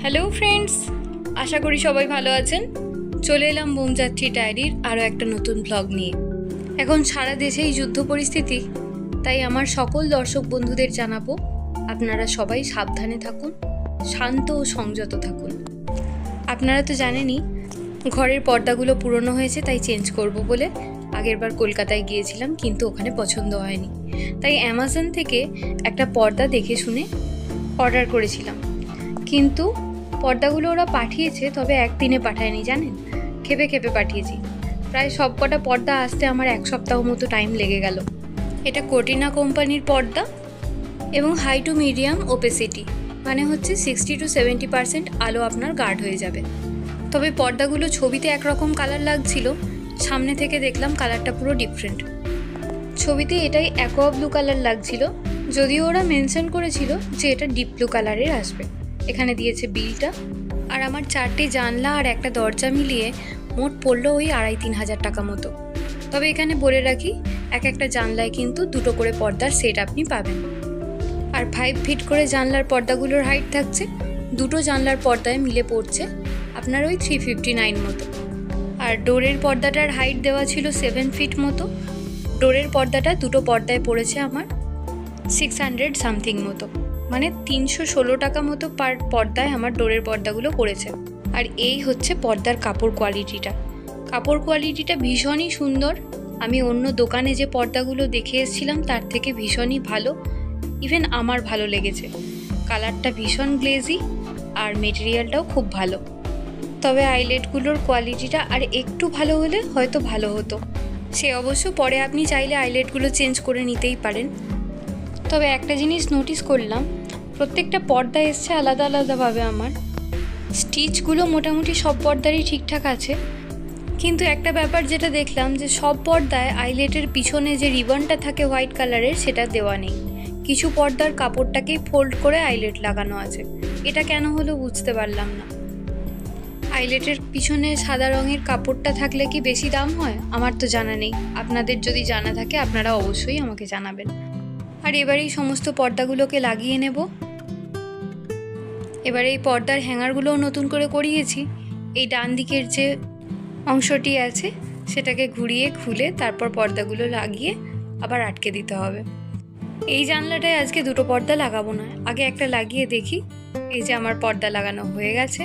Hello friends, আশা করি সবাই ভালো আছেন। চলে এলাম বোমযাত্রী ডায়েরির আরও একটা নতুন ব্লগ নিয়ে। এখন সারা দেশেই যুদ্ধ পরিস্থিতি, তাই আমার সকল দর্শক বন্ধুদের জানাবো আপনারা সবাই সাবধানে থাকুন, শান্ত ও সংযত থাকুন। আপনারা তো জানেনই ঘরের পর্দাগুলো পুরনো হয়েছে, তাই চেঞ্জ করব বলে আগেরবার কলকাতায় গিয়েছিলাম, কিন্তু ওখানে পছন্দ হয়নি, তাই অ্যামাজন থেকে একটা পর্দা দেখে শুনে অর্ডার করেছিলাম। কিন্তু পর্দাগুলো ওরা পাঠিয়েছে, তবে একদিনে পাঠায়নি জানেন, খেপে পাঠিয়েছি। প্রায় সব কটা পর্দা আসতে আমার 1 সপ্তাহ মতো টাইম লেগে গেল। এটা কর্টিনা কোম্পানির পর্দা এবং হাই টু মিডিয়াম ওপেসিটি, মানে হচ্ছে 60 to 70% আলো আপনার গার্ড হয়ে যাবে। তবে পর্দাগুলো ছবিতে একরকম কালার লাগছিল, সামনে থেকে দেখলাম কালারটা পুরো ডিফারেন্ট। ছবিতে এটাই অ্যাকোয়া ব্লু কালার লাগছিল, যদিও ওরা মেনশন করেছিল যে এটা ডিপ ব্লু কালারের আসবে। এখানে দিয়েছে বিলটা, আর আমার 4টে জানলা আর একটা দরজা মিলিয়ে মোট পড়লো ওই 2,5-3 হাজার টাকা মতো। তবে এখানে বলে রাখি, একটা জানলায় কিন্তু 2টো করে পর্দার সেট আপনি পাবেন। আর 5 ফিট করে জানলার পর্দাগুলোর হাইট থাকছে, 2টো জানলার পর্দায় মিলে পড়ছে আপনার ওই 359 মতো। আর ডোরের পর্দাটার হাইট দেওয়া ছিল 7 ফিট মতো। ডোরের পর্দাটা 2টো পর্দায় পড়েছে আমার 600 সামথিং মতো, মানে 316 টাকা মতো পার পর্দায় আমার ডোরের পর্দাগুলো পড়েছে। আর এই হচ্ছে পর্দার কাপড় কোয়ালিটিটা ভীষণই সুন্দর। আমি অন্য দোকানে যে পর্দাগুলো দেখে এসেছিলাম তার থেকে ভীষণই ভালো, ইভেন আমার ভালো লেগেছে। কালারটা ভীষণ গ্লেজি আর মেটেরিয়ালটাও খুব ভালো। তবে আইলেটগুলোর কোয়ালিটিটা আর একটু ভালো হলে হয়তো ভালো হতো। সে অবশ্য পরে আপনি চাইলে আইলেটগুলো চেঞ্জ করে নিতেই পারেন। তবে একটা জিনিস নোটিস করলাম, প্রত্যেকটা পর্দা এসছে আলাদা আলাদাভাবে। আমার স্টিচগুলো মোটামুটি সব পর্দারই ঠিকঠাক আছে, কিন্তু একটা ব্যাপার যেটা দেখলাম যে সব পর্দায় আইলেটের পিছনে যে রিবনটা থাকে হোয়াইট কালারের, সেটা দেওয়া নেই। কিছু পর্দার কাপড়টাকেই ফোল্ড করে আইলেট লাগানো আছে। এটা কেন হলো বুঝতে পারলাম না। আইলেটের পিছনে সাদা রঙের কাপড়টা থাকলে কি বেশি দাম হয়? আমার তো জানা নেই। আপনাদের যদি জানা থাকে আপনারা অবশ্যই আমাকে জানাবেন। আর এবার এই সমস্ত পর্দাগুলোকে লাগিয়ে নেব। এবার এই পর্দার হ্যাঙ্গারগুলোও নতুন করে করিয়েছি। এই ডান দিকের যে অংশটি আছে সেটাকে ঘুরিয়ে খুলে তারপর পর্দাগুলো লাগিয়ে আবার আটকে দিতে হবে। এই জানলাটায় আজকে 2টো পর্দা লাগাবো না, আগে একটা লাগিয়ে দেখি। এই যে আমার পর্দা লাগানো হয়ে গেছে,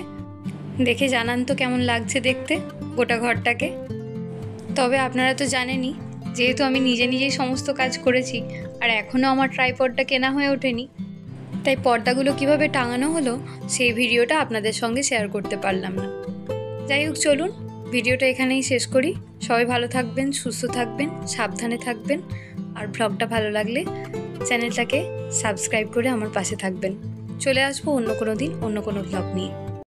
দেখে জানান তো কেমন লাগছে দেখতে গোটা ঘরটাকে। তবে আপনারা তো জানেনই, যেহেতু আমি নিজেই সমস্ত কাজ করেছি আর এখনও আমার ট্রাইপডটা কেনা হয়ে ওঠেনি, তাই পর্দাগুলো কিভাবে টাঙানো হলো সেই ভিডিওটা আপনাদের সঙ্গে শেয়ার করতে পারলাম না। যাই হোক, চলুন ভিডিওটা এখানেই শেষ করি। সবাই ভালো থাকবেন, সুস্থ থাকবেন, সাবধানে থাকবেন। আর ব্লগটা ভালো লাগলে চ্যানেলটাকে সাবস্ক্রাইব করে আমার পাশে থাকবেন। চলে আসবো অন্য কোনো দিন অন্য কোনো ব্লগ নিয়ে।